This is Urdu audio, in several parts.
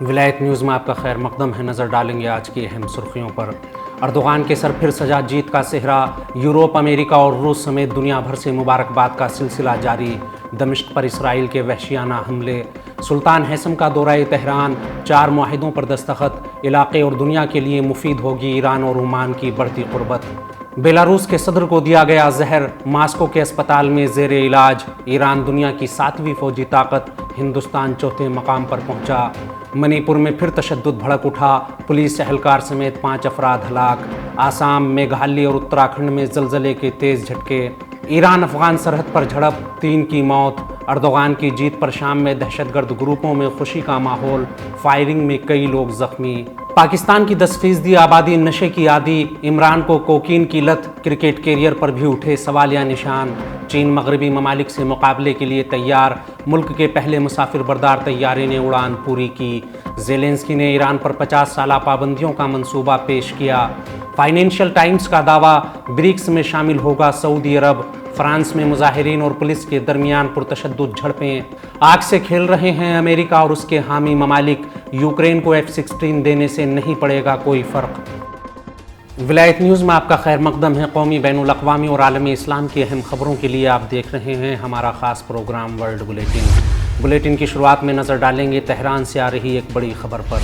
ولایت نیوز میں آپ کا خیر مقدم ہے۔ نظر ڈالیں گے آج کی اہم سرخیوں پر۔ اردوغان کے سر پھر سجا جیت کا صحرا، یورپ، امریکہ اور روس سمیت دنیا بھر سے مبارکباد کا سلسلہ جاری۔ دمشق پر اسرائیل کے وحشیانہ حملے، سلطان حیثم کا دورہ تہران، 4 معاہدوں پر دستخط، علاقے اور دنیا کے لیے مفید ہوگی ایران اور عمان کی بڑھتی قربت۔ بیلاروس کے صدر کو دیا گیا زہر، ماسکو کے اسپتال میں زیر علاج۔ ایران دنیا کی 7ویں فوجی طاقت، ہندوستان 4تھے مقام پر پہنچا۔ منی پور میں پھر تشدد بھڑک اٹھا، پولیس اہلکار سمیت 5 افراد ہلاک۔ آسام، میگھالیہ اور اتراکھنڈ میں زلزلے کے تیز جھٹکے۔ ایران افغان سرحد پر جھڑپ، 3 کی موت۔ اردوغان کی جیت پر شام میں دہشت گرد گروپوں میں خوشی کا ماحول، فائرنگ میں کئی لوگ زخمی۔ پاکستان کی 10% آبادی نشے کی عادی، عمران کو کوکین کی لت، کرکٹ کیریئر پر بھی اٹھے سوالیہ نشان۔ چین مغربی ممالک سے مقابلے کے لیے تیار، ملک کے پہلے مسافر بردار طیارے نے اڑان پوری کی۔ زیلنسکی نے ایران پر 50 سالہ پابندیوں کا منصوبہ پیش کیا۔ فائنینشل ٹائمز کا دعویٰ، برکس میں شامل ہوگا سعودی عرب۔ فرانس میں مظاہرین اور پولیس کے درمیان پرتشدد جھڑپیں، آگ سے کھیل رہے ہیں امریکہ اور اس کے حامی ممالک۔ یوکرین کو F-16 دینے سے نہیں پڑے گا کوئی فرق۔ ولایت نیوز میں آپ کا خیر مقدم ہے۔ قومی، بین الاقوامی اور عالمی اسلام کی اہم خبروں کے لیے آپ دیکھ رہے ہیں ہمارا خاص پروگرام ورلڈ بلیٹن۔ بلیٹن کی شروعات میں نظر ڈالیں گے تہران سے آ رہی ایک بڑی خبر پر۔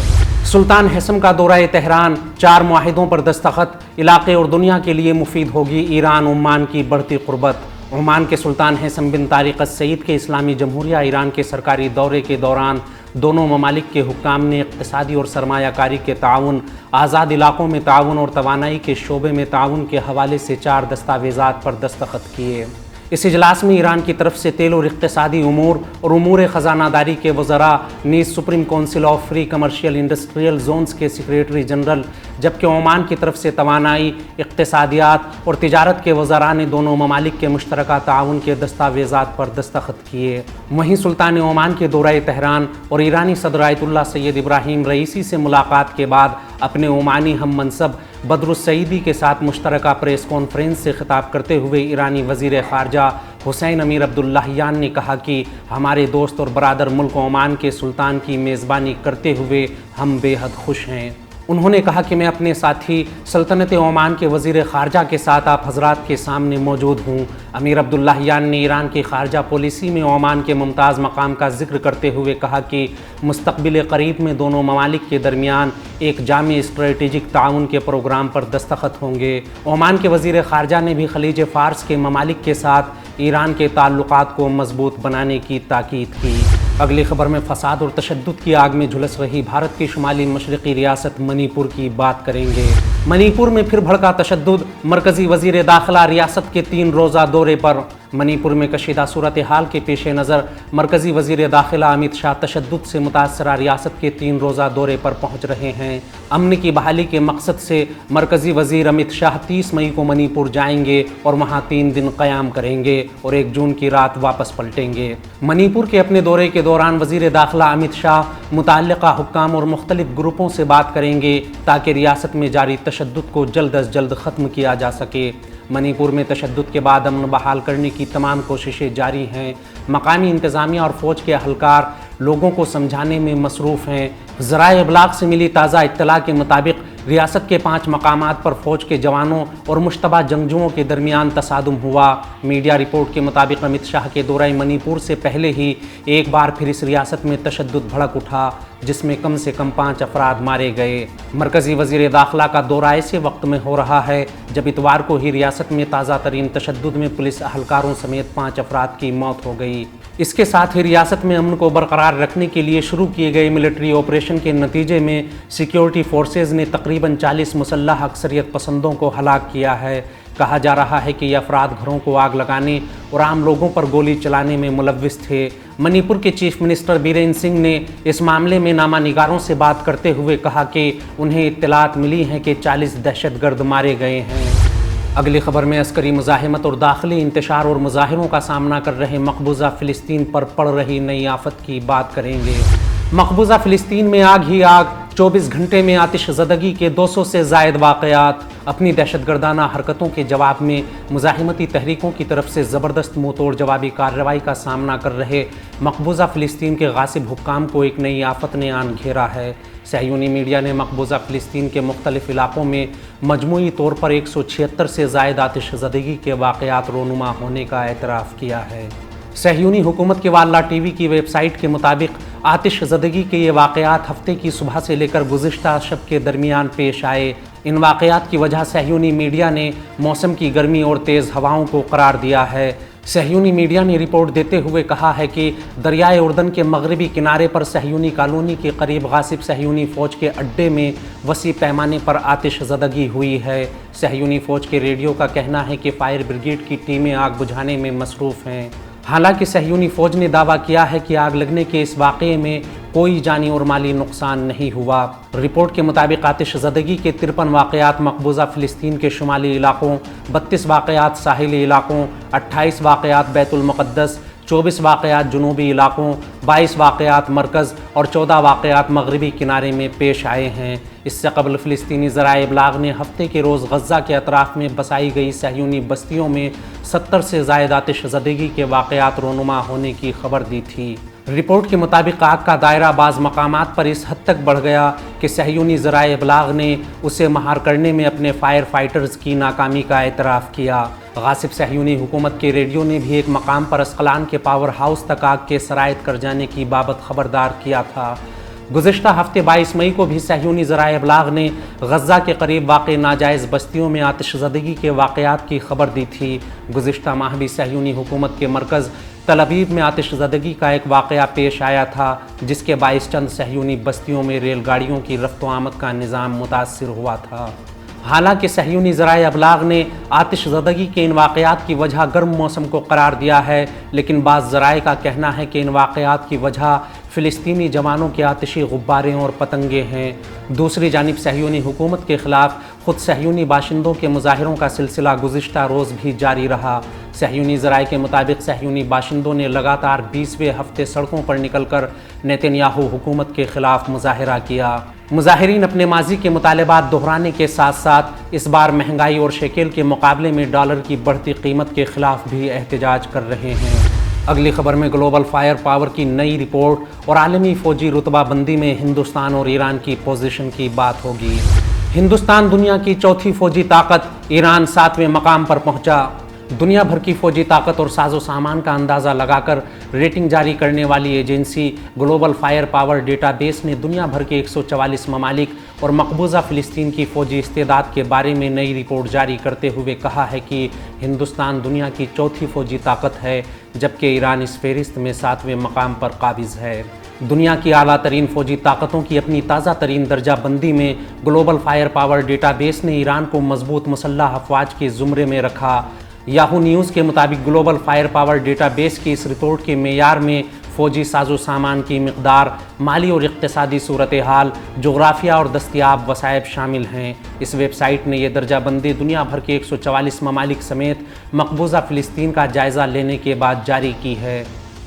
سلطان حیثم کا دورہ تہران، 4 معاہدوں پر دستخط، علاقے اور دنیا کے لیے مفید ہوگی ایران عمان کی بڑھتی قربت۔ عمان کے سلطان حیثم بن طارق السعید کے اسلامی جمہوریہ ایران کے سرکاری دورے کے دوران دونوں ممالک کے حکام نے اقتصادی اور سرمایہ کاری کے تعاون، آزاد علاقوں میں تعاون اور توانائی کے شعبے میں تعاون کے حوالے سے 4 دستاویزات پر دستخط کیے۔ اس اجلاس میں ایران کی طرف سے تیل اور اقتصادی امور اور امور خزانہ داری کے وزراء، نیز supreme council of free commercial industrial zones کے سیکریٹری جنرل، جبکہ عمان کی طرف سے توانائی، اقتصادیات اور تجارت کے وزراء نے دونوں ممالک کے مشترکہ تعاون کے دستاویزات پر دستخط کیے۔ وہیں سلطان عمان کے دورہ تہران اور ایرانی صدر آیت اللہ سید ابراہیم رئیسی سے ملاقات کے بعد اپنے عمانی ہم منصب بدر السعیدی کے ساتھ مشترکہ پریس کانفرنس سے خطاب کرتے ہوئے ایرانی وزیر خارجہ حسین امیر عبداللہیان نے کہا کہ ہمارے دوست اور برادر ملک عمان کے سلطان کی میزبانی کرتے ہوئے ہم بے حد خوش ہیں۔ انہوں نے کہا کہ میں اپنے ساتھی سلطنت عمان کے وزیر خارجہ کے ساتھ آپ حضرات کے سامنے موجود ہوں۔ امیر عبداللہیان نے ایران کی خارجہ پالیسی میں عمان کے ممتاز مقام کا ذکر کرتے ہوئے کہا کہ مستقبل قریب میں دونوں ممالک کے درمیان ایک جامع اسٹریٹجک تعاون کے پروگرام پر دستخط ہوں گے۔ عمان کے وزیر خارجہ نے بھی خلیج فارس کے ممالک کے ساتھ ایران کے تعلقات کو مضبوط بنانے کی تاکید کی۔ اگلی خبر میں فساد اور تشدد کی آگ میں جھلس رہی بھارت کی شمالی مشرقی ریاست منی پور کی بات کریں گے۔ منی پور میں پھر بھڑکا تشدد، مرکزی وزیر داخلہ ریاست کے 3 روزہ دورے پر۔ منی پور میں کشیدہ صورتحال کے پیش نظر مرکزی وزیر داخلہ امت شاہ تشدد سے متاثرہ ریاست کے 3 روزہ دورے پر پہنچ رہے ہیں۔ امن کی بحالی کے مقصد سے مرکزی وزیر امت شاہ 30 مئی کو منی پور جائیں گے اور وہاں 3 دن قیام کریں گے اور 1 جون کی رات واپس پلٹیں گے۔ منی پور کے اپنے دورے کے دوران وزیر داخلہ امت شاہ متعلقہ حکام اور مختلف گروپوں سے بات کریں گے تاکہ ریاست میں جاری تشدد کو جلد از جلد ختم کیا جا سکے۔ منی پور میں تشدد کے بعد امن بحال کرنے کی تمام کوششیں جاری ہیں۔ مقامی انتظامیہ اور فوج کے اہلکار لوگوں کو سمجھانے میں مصروف ہیں۔ ذرائع ابلاغ سے ملی تازہ اطلاع کے مطابق ریاست کے 5 مقامات پر فوج کے جوانوں اور مشتبہ جنگجوؤں کے درمیان تصادم ہوا۔ میڈیا رپورٹ کے مطابق امت شاہ کے دورہ منی پور سے پہلے ہی ایک بار پھر اس ریاست میں تشدد بھڑک اٹھا جس میں کم سے کم 5 افراد مارے گئے۔ مرکزی وزیر داخلہ کا دورہ ایسے وقت میں ہو رہا ہے جب اتوار کو ہی ریاست میں تازہ ترین تشدد میں پولیس اہلکاروں سمیت 5 افراد کی موت ہو گئی۔ اس کے ساتھ ہی ریاست میں امن کو برقرار رکھنے کے لیے شروع کیے گئے ملٹری آپریشن کے نتیجے میں سیکیورٹی فورسز نے تقریباً 40 مسلح اکثریت پسندوں کو ہلاک کیا ہے۔ کہا جا رہا ہے کہ یہ افراد گھروں کو آگ لگانے اور عام لوگوں پر گولی چلانے میں ملوث تھے۔ منی پور کے چیف منسٹر بیرین سنگھ نے اس معاملے میں نامہ نگاروں سے بات کرتے ہوئے کہا کہ انہیں اطلاعات ملی ہیں کہ 40 دہشت گرد مارے گئے ہیں۔ اگلی خبر میں عسکری مزاحمت اور داخلی انتشار اور مظاہروں کا سامنا کر رہے مقبوضہ فلسطین پر پڑ رہی نئی آفت کی بات کریں گے۔ مقبوضہ فلسطین میں آگ ہی آگ، 24 گھنٹے میں آتش زدگی کے 200 سے زائد واقعات۔ اپنی دہشت گردانہ حرکتوں کے جواب میں مزاحمتی تحریکوں کی طرف سے زبردست منہ توڑ جوابی کارروائی کا سامنا کر رہے مقبوضہ فلسطین کے غاصب حکام کو ایک نئی آفت نے آن گھیرا ہے۔ صہیونی میڈیا نے مقبوضہ فلسطین کے مختلف علاقوں میں مجموعی طور پر 176 سے زائد آتش زدگی کے واقعات رونما ہونے کا اعتراف کیا ہے۔ صہیونی حکومت کے واللہ ٹی وی کی ویب سائٹ کے مطابق آتش زدگی کے یہ واقعات ہفتے کی صبح سے لے کر گزشتہ شب کے درمیان پیش آئے۔ ان واقعات کی وجہ صہیونی میڈیا نے موسم کی گرمی اور تیز ہواؤں کو قرار دیا ہے۔ صہیونی میڈیا نے رپورٹ دیتے ہوئے کہا ہے کہ دریائے اردن کے مغربی کنارے پر صہیونی کالونی کے قریب غاصب صہیونی فوج کے اڈے میں وسیع پیمانے پر آتش زدگی ہوئی ہے۔ صہیونی فوج کے ریڈیو کا کہنا ہے کہ فائر بریگیڈ کی ٹیمیں آگ بجھانے میں مصروف ہیں۔ حالانکہ صہیونی فوج نے دعویٰ کیا ہے کہ آگ لگنے کے اس واقعے میں کوئی جانی اور مالی نقصان نہیں ہوا۔ رپورٹ کے مطابق آتش زدگی کے 53 واقعات مقبوضہ فلسطین کے شمالی علاقوں، 32 واقعات ساحلی علاقوں، 28 واقعات بیت المقدس، 24 واقعات جنوبی علاقوں، 22 واقعات مرکز اور 14 واقعات مغربی کنارے میں پیش آئے ہیں۔ اس سے قبل فلسطینی ذرائع ابلاغ نے ہفتے کے روز غزہ کے اطراف میں بسائی گئی صہیونی بستیوں میں 70 سے زائد آتش زدگی کے واقعات رونما ہونے کی خبر دی تھی۔ رپورٹ کے مطابق آگ کا دائرہ بعض مقامات پر اس حد تک بڑھ گیا کہ صہیونی ذرائع ابلاغ نے اسے مہار کرنے میں اپنے فائر فائٹرز کی ناکامی کا اعتراف کیا۔ غاصب صہیونی حکومت کے ریڈیو نے بھی ایک مقام پر اسقلان کے پاور ہاؤس تک آگ کے سرایت کر جانے کی بابت خبردار کیا تھا۔ گزشتہ ہفتے 22 مئی کو بھی صہیونی ذرائع ابلاغ نے غزہ کے قریب واقع ناجائز بستیوں میں آتش زدگی کے واقعات کی خبر دی تھی۔ گزشتہ ماہ بھی صہیونی حکومت کے مرکز تل ابیب میں آتش زدگی کا ایک واقعہ پیش آیا تھا، جس کے باعث چند صہیونی بستیوں میں ریل گاڑیوں کی رفت و آمد کا نظام متاثر ہوا تھا۔ حالانکہ صہیونی ذرائع ابلاغ نے آتش زدگی کے ان واقعات کی وجہ گرم موسم کو قرار دیا ہے، لیکن بعض ذرائع کا کہنا ہے کہ ان واقعات کی وجہ فلسطینی جوانوں کے آتشی غباریں اور پتنگیں ہیں۔ دوسری جانب صہیونی حکومت کے خلاف خود صہیونی باشندوں کے مظاہروں کا سلسلہ گزشتہ روز بھی جاری رہا۔ صہیونی ذرائع کے مطابق صہیونی باشندوں نے لگاتار 20ویں ہفتے سڑکوں پر نکل کر نیتنیاہو حکومت کے خلاف مظاہرہ کیا۔ مظاہرین اپنے ماضی کے مطالبات دہرانے کے ساتھ ساتھ اس بار مہنگائی اور شیکل کے مقابلے میں ڈالر کی بڑھتی قیمت کے خلاف بھی احتجاج کر رہے ہیں۔ اگلی خبر میں گلوبل فائر پاور کی نئی رپورٹ اور عالمی فوجی رتبہ بندی میں ہندوستان اور ایران کی پوزیشن کی بات ہوگی۔ ہندوستان دنیا کی چوتھی فوجی طاقت، ایران 7ویں مقام پر پہنچا۔ دنیا بھر کی فوجی طاقت اور ساز و سامان کا اندازہ لگا کر ریٹنگ جاری کرنے والی agency global fire power data base نے دنیا بھر کے 144 ممالک اور مقبوضہ فلسطین کی فوجی استعداد کے بارے میں نئی رپورٹ جاری کرتے ہوئے کہا ہے کہ ہندوستان دنیا کی چوتھی فوجی طاقت ہے، جبکہ ایران اس فہرست میں 7ویں مقام پر قابض ہے۔ دنیا کی اعلیٰ ترین فوجی طاقتوں کی اپنی تازہ ترین درجہ بندی میں global fire power data base نے ایران کو مضبوط مسلح افواج کے زمرے میں رکھا۔ یاہو نیوز کے مطابق global fire power data base کی اس رپورٹ کے معیار میں فوجی ساز و سامان کی مقدار، مالی اور اقتصادی صورتحال، جغرافیہ اور دستیاب وسائل شامل ہیں۔ اس ویب سائٹ نے یہ درجہ بندی دنیا بھر کے 144 ممالک سمیت مقبوضہ فلسطین کا جائزہ لینے کے بعد جاری کی ہے۔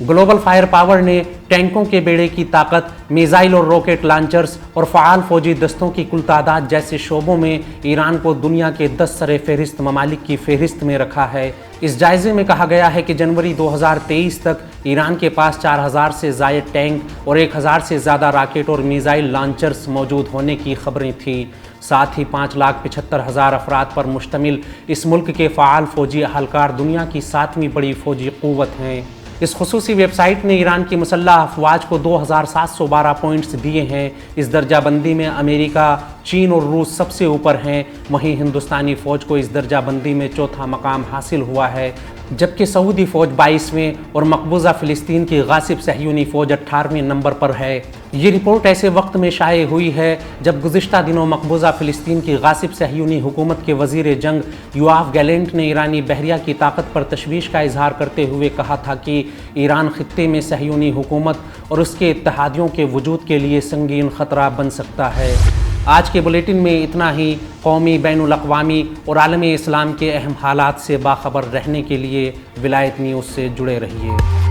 گلوبل فائر پاور نے ٹینکوں کے بیڑے کی طاقت، میزائل اور راکٹ لانچرز اور فعال فوجی دستوں کی کل تعداد جیسے شعبوں میں ایران کو دنیا کے 10 سر فہرست ممالک کی فہرست میں رکھا ہے۔ اس جائزے میں کہا گیا ہے کہ جنوری 2023 تک ایران کے پاس 4000 سے زائد ٹینک اور 1000 سے زیادہ راکٹ اور میزائل لانچرز موجود ہونے کی خبریں تھیں۔ ساتھ ہی 5,75,000 افراد پر مشتمل اس ملک کے فعال فوجی اہلکار دنیا کی 7ویں بڑی فوجی قوت ہیں۔ اس خصوصی ویب سائٹ نے ایران کی مسلح افواج کو 2712 پوائنٹس دیے ہیں۔ اس درجہ بندی میں امریکہ، چین اور روس سب سے اوپر ہیں، وہیں ہندوستانی فوج کو اس درجہ بندی میں چوتھا مقام حاصل ہوا ہے، جبکہ سعودی فوج 22ویں اور مقبوضہ فلسطین کی غاصب صہیونی فوج 18ویں نمبر پر ہے۔ یہ رپورٹ ایسے وقت میں شائع ہوئی ہے جب گزشتہ دنوں مقبوضہ فلسطین کی غاصب صہیونی حکومت کے وزیر جنگ یوآف گیلنٹ نے ایرانی بحریہ کی طاقت پر تشویش کا اظہار کرتے ہوئے کہا تھا کہ ایران خطے میں صہیونی حکومت اور اس کے اتحادیوں کے وجود کے لیے سنگین خطرہ بن سکتا ہے۔ آج کے بلیٹن میں اتنا ہی۔ قومی، بین الاقوامی اور عالمی اسلام کے اہم حالات سے باخبر رہنے کے لیے ولایت نیوز سے جڑے رہیے۔